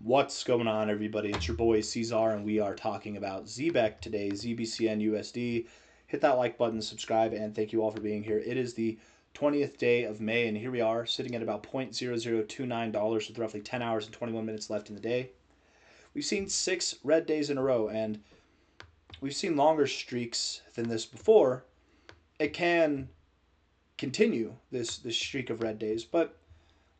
What's going on, everybody? It's your boy C-Zar, and we are talking about Zebec today, ZBCN USD. Hit that like button, subscribe, and thank you all for being here. It is the 20th day of May, and here we are sitting at about $0.0029 with roughly 10 hours and 21 minutes left in the day. We've seen 6 red days in a row, and we've seen longer streaks than this before. It can continue this streak of red days, but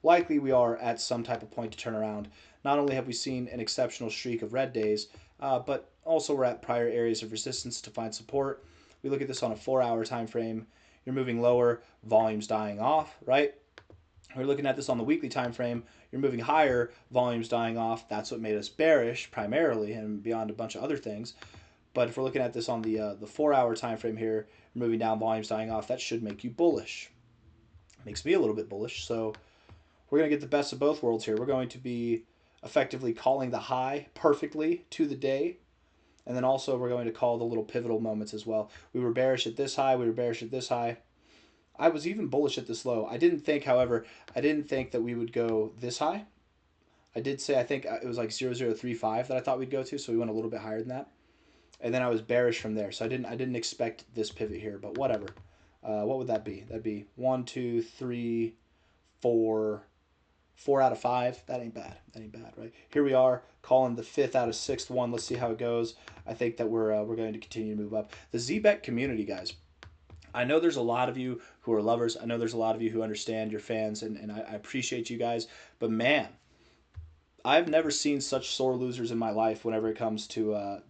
likely we are at some type of point to turn around. Not only have we seen an exceptional streak of red days, but also we're at prior areas of resistance to find support. We look at this on a 4-hour time frame. You're moving lower, volumes dying off, right? We're looking at this on the weekly time frame. You're moving higher, volumes dying off. That's what made us bearish primarily, and beyond a bunch of other things. But if we're looking at this on the 4-hour time frame here, moving down, volumes dying off, that should make you bullish. Makes me a little bit bullish. So we're going to get the best of both worlds here. We're going to be effectively calling the high perfectly to the day. And then also we're going to call the little pivotal moments as well. We were bearish at this high. We were bearish at this high. I was even bullish at this low. I didn't think, however, that we would go this high. I did say, I think it was like 0035 that I thought we'd go to. So we went a little bit higher than that. And then I was bearish from there. So I didn't expect this pivot here, but whatever. What would that be? That'd be 1, 2, 3, 4... 4 out of 5, that ain't bad. That ain't bad, right? Here we are calling the 5th out of 6th one. Let's see how it goes. I think that we're going to continue to move up. The Zebec community, guys. I know there's a lot of you who are lovers. I know there's a lot of you who understand, your fans, and I appreciate you guys. But man, I've never seen such sore losers in my life whenever it comes to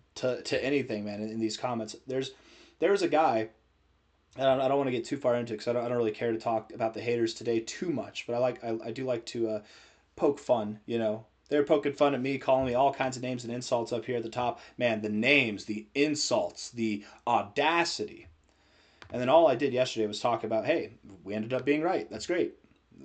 anything, man. In these comments, there's a guy. I don't want to get too far into it because I don't really care to talk about the haters today too much. But I do like to poke fun. You know, they're poking fun at me, calling me all kinds of names and insults up here at the top. Man, the names, the insults, the audacity. And then all I did yesterday was talk about, hey, we ended up being right. That's great.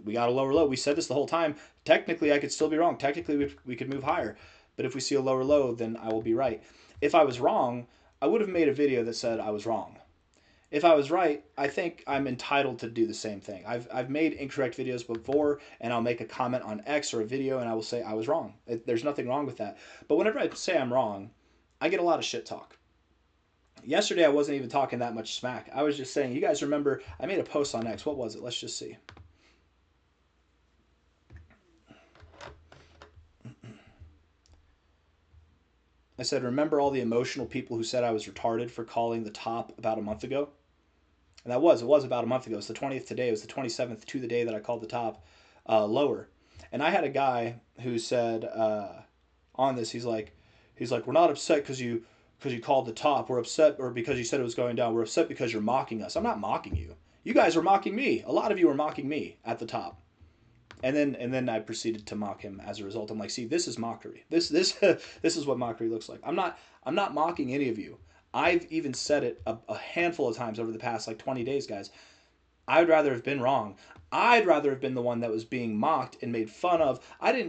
We got a lower low. We said this the whole time. Technically, I could still be wrong. Technically, we could move higher. But if we see a lower low, then I will be right. If I was wrong, I would have made a video that said I was wrong. If I was right, I think I'm entitled to do the same thing. I've made incorrect videos before, and I'll make a comment on X or a video, and I will say I was wrong. There's nothing wrong with that. But whenever I say I'm wrong, I get a lot of shit talk. Yesterday, I wasn't even talking that much smack. I was just saying, you guys remember, I made a post on X. What was it? Let's just see. I said, remember all the emotional people who said I was retarded for calling the top about a month ago? And it was about a month ago. It's the 20th today. It was the 27th to the day that I called the top lower. And I had a guy who said on this, he's like, we're not upset because you called the top. We're upset, or because you said it was going down. We're upset because you're mocking us. I'm not mocking you. You guys are mocking me. A lot of you are mocking me at the top. And then I proceeded to mock him as a result. I'm like, see, this is mockery. This is what mockery looks like. I'm not mocking any of you. I've even said it a handful of times over the past like 20 days, guys. I'd rather have been wrong. I'd rather have been the one that was being mocked and made fun of. I'm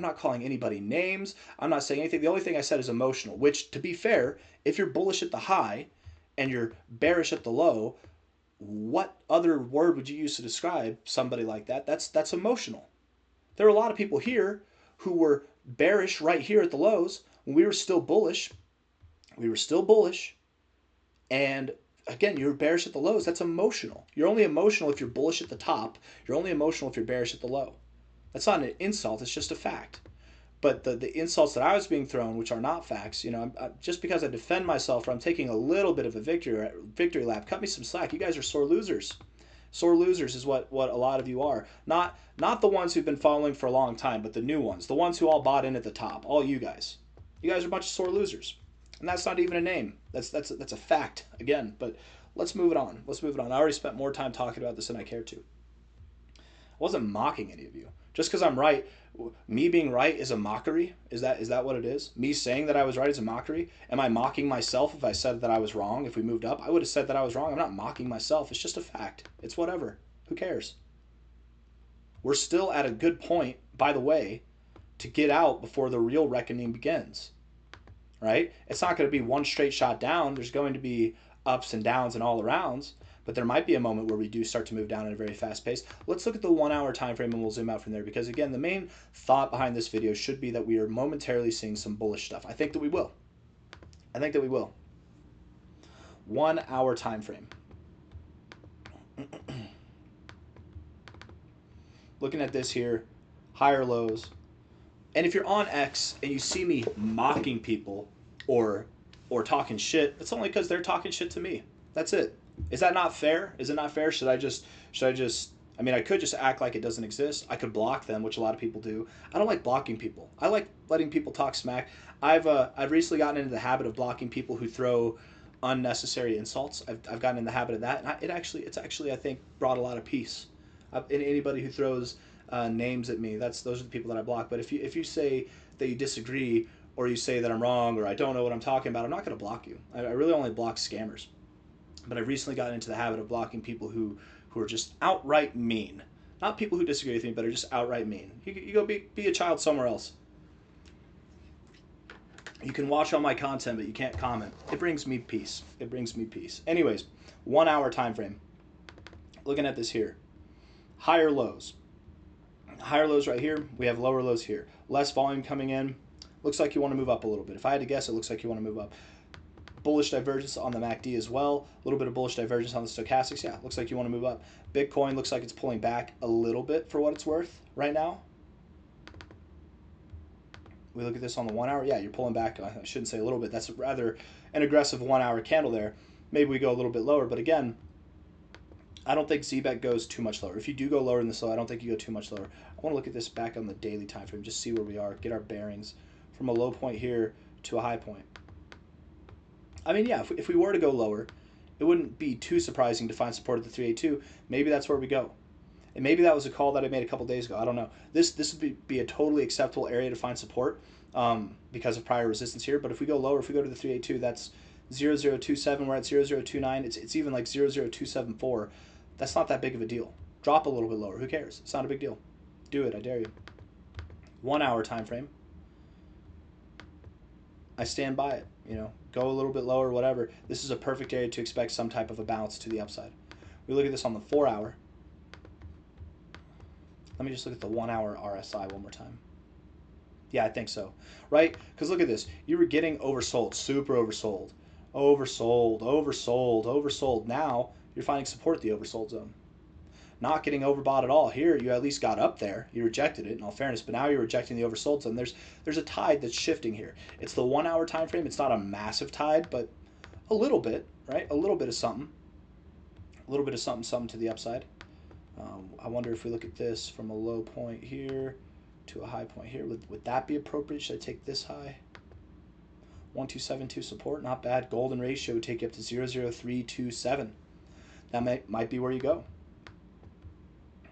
not calling anybody names. I'm not saying anything. The only thing I said is emotional, which, to be fair, if you're bullish at the high and you're bearish at the low, what other word would you use to describe somebody like that? That's emotional. There are a lot of people here who were bearish right here at the lows when we were still bullish. We were still bullish. And again, you're bearish at the lows. That's emotional. You're only emotional if you're bullish at the top. You're only emotional if you're bearish at the low. That's not an insult. It's just a fact. But the insults that I was being thrown, which are not facts, you know, just because I defend myself or I'm taking a little bit of a victory lap, cut me some slack. You guys are sore losers. Sore losers is what a lot of you are. Not the ones who've been following for a long time, but the new ones. The ones who all bought in at the top. All you guys. You guys are a bunch of sore losers. And that's not even a name. That's a fact, again. But let's move it on. Let's move it on. I already spent more time talking about this than I care to. I wasn't mocking any of you. Just because I'm right, me being right is a mockery? Is that what it is? Me saying that I was right is a mockery? Am I mocking myself if I said that I was wrong? If we moved up, I would have said that I was wrong. I'm not mocking myself. It's just a fact. It's whatever. Who cares? We're still at a good point, by the way, to get out before the real reckoning begins. Right? It's not going to be one straight shot down. There's going to be ups and downs and all arounds. but there might be a moment where we do start to move down at a very fast pace. Let's look at the 1 hour time frame and we'll zoom out from there, because again, the main thought behind this video should be that we are momentarily seeing some bullish stuff. I think that we will. 1 hour time frame. Looking at this here, higher lows. And if you're on X and you see me mocking people or talking shit, it's only because they're talking shit to me. That's it. Is that not fair? Is it not fair? Should I just I mean, I could just act like it doesn't exist. I could block them, which a lot of people do. I don't like blocking people. I like letting people talk smack. I've recently gotten into the habit of blocking people who throw unnecessary insults. I've gotten in the habit of that, and it's actually I think brought a lot of peace. In anybody who throws names at me, those are the people that I block. But if you say that you disagree, or you say that I'm wrong, or I don't know what I'm talking about, I'm not going to block you. I really only block scammers. But I've recently gotten into the habit of blocking people who are just outright mean. Not people who disagree with me, but are just outright mean. You go be a child somewhere else. You can watch all my content, but you can't comment. It brings me peace. It brings me peace. Anyways, 1 hour time frame. Looking at this here. Higher lows. Higher lows right here. We have lower lows here. Less volume coming in. Looks like you want to move up a little bit. If I had to guess, it looks like you want to move up. Bullish divergence on the MACD as well. A little bit of bullish divergence on the stochastics. Yeah, looks like you want to move up. Bitcoin looks like it's pulling back a little bit for what it's worth right now. We look at this on the 1 hour. Yeah, you're pulling back. I shouldn't say a little bit. That's rather an aggressive 1 hour candle there. Maybe we go a little bit lower, but again, I don't think Zebec goes too much lower. If you do go lower in the low, I don't think you go too much lower. I want to look at this back on the daily time frame, just see where we are, get our bearings from a low point here to a high point. I mean, yeah, if we were to go lower, it wouldn't be too surprising to find support at the 382. Maybe that's where we go. And maybe that was a call that I made a couple days ago. I don't know. This would be a totally acceptable area to find support because of prior resistance here. But if we go lower, if we go to the 382, that's 0027. We're at 0029. It's even like 00274. That's not that big of a deal. Drop a little bit lower. Who cares? It's not a big deal. Do it. I dare you. 1 hour time frame. I stand by it. Go a little bit lower, whatever. This is a perfect area to expect some type of a bounce to the upside. We look at this on the 4 hour. Let me just look at the 1 hour RSI one more time. Yeah, I think so. Right? Because look at this. You were getting oversold, super oversold. Oversold, oversold, oversold. Now you're finding support at the oversold zone. Not getting overbought at all. Here, you at least got up there. You rejected it, in all fairness, but now you're rejecting the oversold zone. There's a tide that's shifting here. It's the 1 hour time frame. It's not a massive tide, but a little bit, right? A little bit of something. A little bit of something to the upside. I wonder if we look at this from a low point here to a high point here. Would that be appropriate? Should I take this high? 1272 support, not bad. Golden ratio would take you up to 00327. That might be where you go.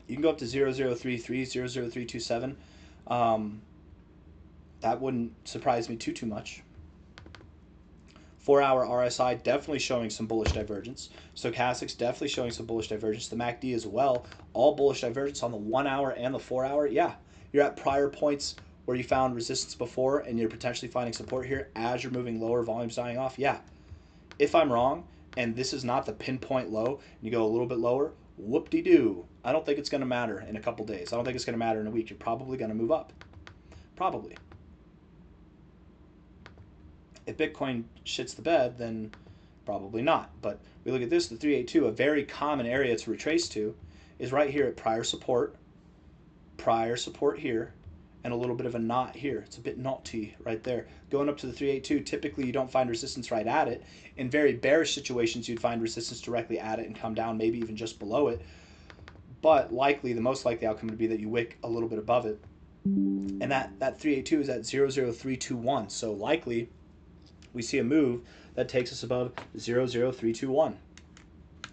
You can go up to 0033, 00327. That wouldn't surprise me too much. 4 hour RSI definitely showing some bullish divergence. Stochastics definitely showing some bullish divergence. The MACD as well. All bullish divergence on the 1 hour and the 4 hour. Yeah, you're at prior points where you found resistance before and you're potentially finding support here as you're moving lower, volumes dying off. Yeah, if I'm wrong and this is not the pinpoint low and you go a little bit lower, whoop-de-doo. I don't think it's going to matter in a couple days. I don't think it's going to matter in a week. You're probably going to move up. Probably. If Bitcoin shits the bed, then probably not. But we look at this, the 382, a very common area to retrace to is right here at prior support here, and a little bit of a knot here. It's a bit knotty right there. Going up to the 382, typically you don't find resistance right at it. In very bearish situations, you'd find resistance directly at it and come down, maybe even just below it. But the most likely outcome would be that you wick a little bit above it. And that 382 is at 00321. So likely we see a move that takes us above 00321.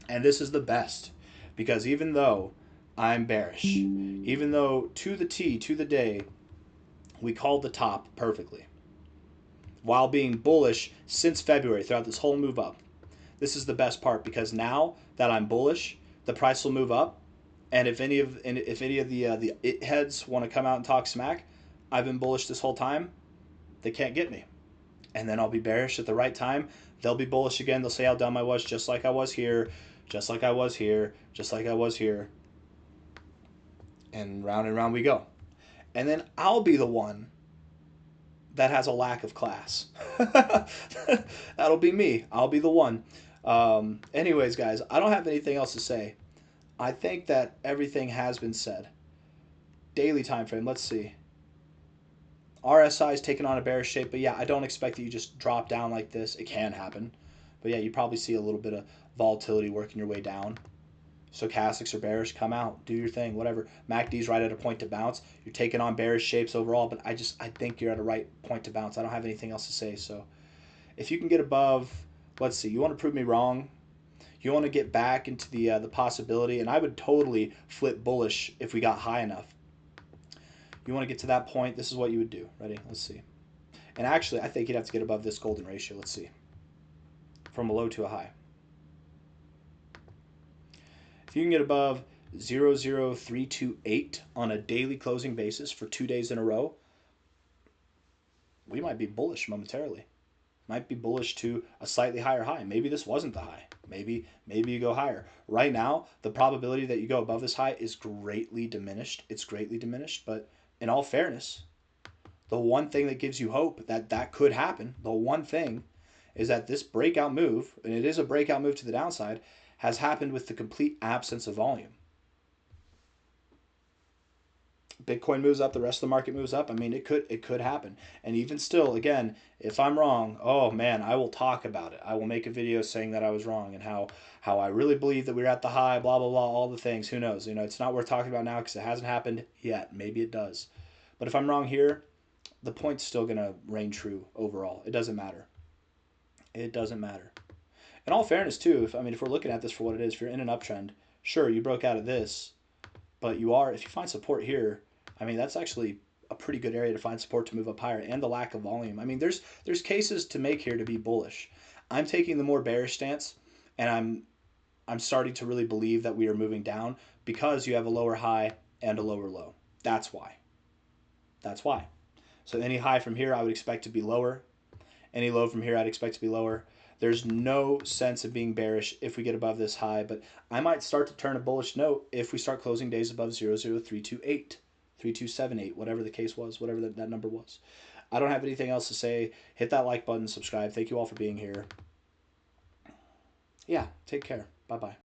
And this is the best, because even though I'm bearish, even though to the T, to the day, we called the top perfectly, while being bullish since February throughout this whole move up, this is the best part, because now that I'm bullish, the price will move up, and if any of the it heads want to come out and talk smack, I've been bullish this whole time, they can't get me. And then I'll be bearish at the right time. They'll be bullish again. They'll say how dumb I was, just like I was here. just like I was here, just like I was here. And round we go. And then I'll be the one that has a lack of class. That'll be me. I'll be the one. Anyways, guys, I don't have anything else to say. I think that everything has been said. Daily time frame. Let's see. RSI is taking on a bearish shape, but yeah, I don't expect that you just drop down like this. It can happen, but yeah, you probably see a little bit of volatility working your way down. Stochastics are bearish, come out, do your thing, whatever. MACD's right at a point to bounce. You're taking on bearish shapes overall, but I think you're at a right point to bounce. I don't have anything else to say. So if you can get above, let's see, you want to prove me wrong. You want to get back into the possibility, and I would totally flip bullish if we got high enough. You want to get to that point, this is what you would do. Ready? Let's see. And actually, I think you'd have to get above this golden ratio. Let's see. From a low to a high. If you can get above 0.0328 on a daily closing basis for 2 days in a row, we might be bullish momentarily. Might be bullish to a slightly higher high. Maybe this wasn't the high. Maybe you go higher. Right now, the probability that you go above this high is greatly diminished. It's greatly diminished, but in all fairness, the one thing that gives you hope that could happen, the one thing is that this breakout move, and it is a breakout move to the downside, has happened with the complete absence of volume. Bitcoin moves up, the rest of the market moves up. I mean, it could happen. And even still, again, if I'm wrong, oh man, I will talk about it. I will make a video saying that I was wrong and how I really believe that we were at the high, blah blah blah, all the things. Who knows? It's not worth talking about now because it hasn't happened yet. Maybe it does. But if I'm wrong here, the point's still gonna reign true overall. It doesn't matter. It doesn't matter. In all fairness, too, if we're looking at this for what it is, if you're in an uptrend, sure, you broke out of this, but if you find support here, that's actually a pretty good area to find support to move up higher, and the lack of volume. There's cases to make here to be bullish. I'm taking the more bearish stance, and I'm starting to really believe that we are moving down because you have a lower high and a lower low. That's why. That's why. So any high from here I would expect to be lower. Any low from here I'd expect to be lower. There's no sense of being bearish if we get above this high, but I might start to turn a bullish note if we start closing days above 0.0328, 3278, whatever the case was, whatever that number was. I don't have anything else to say. Hit that like button, subscribe. Thank you all for being here. Yeah, take care. Bye-bye.